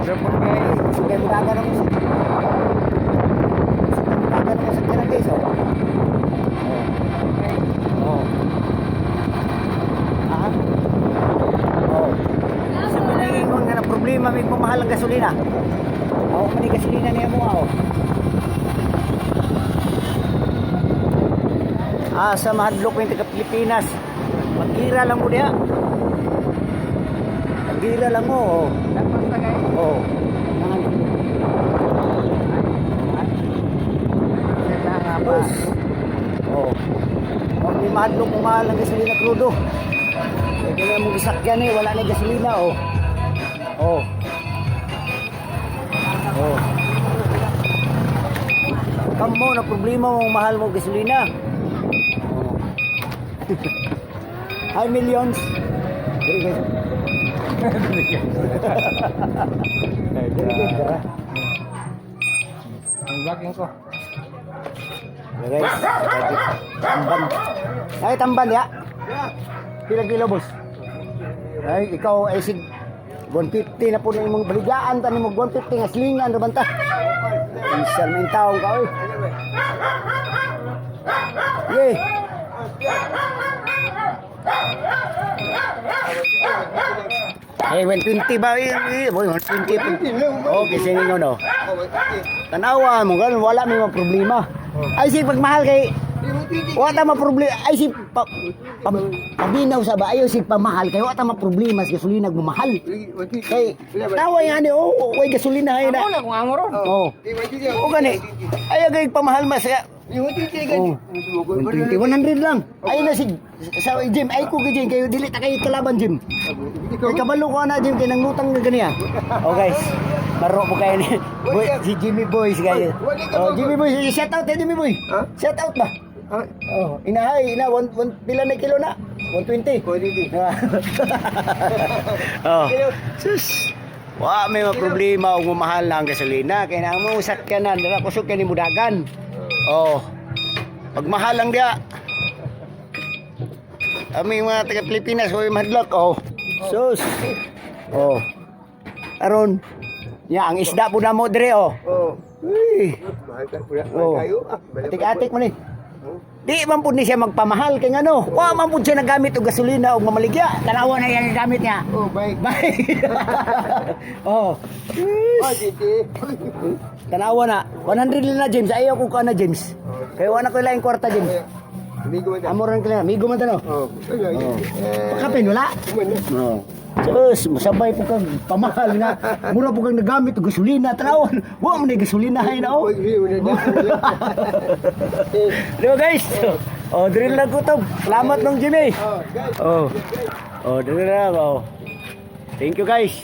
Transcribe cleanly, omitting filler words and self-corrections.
Report kay sugay mo dagan mo sa. Dagan mo sa kanang guys oh. Oh. Ah. Oh. Sa pinangingon nga na problema may pamahal ang gasolina. Oh, kani gasolina niya mo oh. Sa mahadlok yung taga Pilipinas. Magira lang mo diya. Magira lang mo oh. Oh. Tapos oh. Kung may mahadlok mo mahal ang gasolina crudo. Eh kaya mong gisakyan eh, wala na gasolina oh. Oh. Oh. Kamo na problema mong mahal mo gasolina. Hi millions. Diri guys. Diri guys. Ang vlogging ko. Guys. Tamban. Ay tamban ya. Pila kilo boss? Ay ikaw ay sig 150 na po na imong baligaan tani mo 150 nga slingan ra banta. Isal man taong ka oy. Ye. Eh 120 ba? Boy 120. Okay sige no. Tanawa mo gan wala may mga problema. Ay sig pagmahal kay wala ta problema. Ay sig pabinaw sa ba ayo sig pamahal kay wala ta problema sa gasolina gumahal. Kay tawa yan oh, way gasolina ay na. Ako na kung amo ron. Oh. O gani. Ay gay pamahal mas ya. Oh. 120 100 lang. Ay na sig sa gym ay ko gid kayo dili ta kay kalaban gym. Kay kabalo ko na gym kay nang lutang na ganiya. Oh guys. Maro mo kayo ni boy, si Jimmy Boys kayo. Oh, Jimmy Boys, shout out Jimmy Boy. Shout out ba? Oh, inahay, pila na kilo na? 120. Oh. Sus. Wa may mga problema og mahal na ang gasolina kay na mo sakyanan dira kusog kay ni mudagan. Oh. Pag mahal lang dia. Ami mga taga Pilipinas hoy madlok oh. Sus. Oh. Aron ya ang isda po na mo dire oh. Oh. Uy. Mahal ka pula. Oh. Kayo. Atik-atik mo ni. Di man pud ni siya magpamahal kay ngano. Wa man pud siya nagamit og gasolina og mamaligya. Tanawa na yan gamit niya. Oh, baik. Bye. Oh. Oh, dito. Tanawa na. 100 lang na James. Ayaw ko ka na James. Kay wala ko laing kwarta James. Amigo mo ta. Amoran ka na. Migo man tano. Oh. Pakapin wala. Oh. Sus, masabay po kang pamahal nga. Mura po kang nagamit og gasolina. Tanawan. Wa man ni gasolina hay na oh. Diba guys? Oh, drill lang ko to. Salamat nung Jimmy. Oh. Oh, drill lang oh. Thank you guys.